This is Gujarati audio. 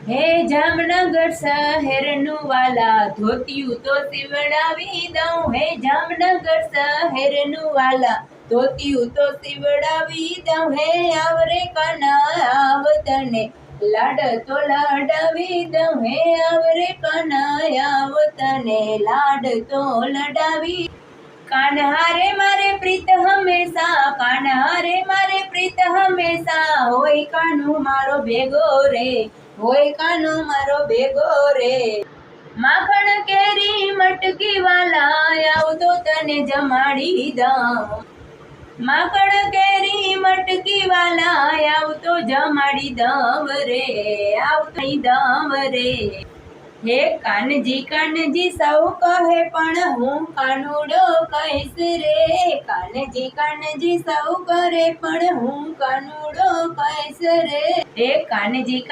હે જામનગર શહેરનું વાલા ધોતિયું તો સીવડાવી દઉં. હે જામનગર શહેરનું વાલા ધોતિયું તો સીવડાવી દઉં. હે આવરે કાના આવ તને લાડ તો લડાવી દઉં. હે આવરે કાના આવ તને લાડ તો લડાવી. કાન્હારે મારે પ્રીત હંમેશા, કાન્હારે મારે પ્રીત હંમેશા, હોય કાનો મારો ભેગો રે, હોય કાનો મારો ભેગો રે. માખણ કેરી મટકી વાલા આવતો તને જમાડી દઉં. માખણ કેરી મટકી વાલા આવતો જમાડી દઉં રે, આવતો દઉં રે. હે કાનજી સૌ કહે પણ હું કાનુડો કહીશ રે. કાનજી સૌ કરે પણ હું કાનુડો કહીશ રે. હે કાનજી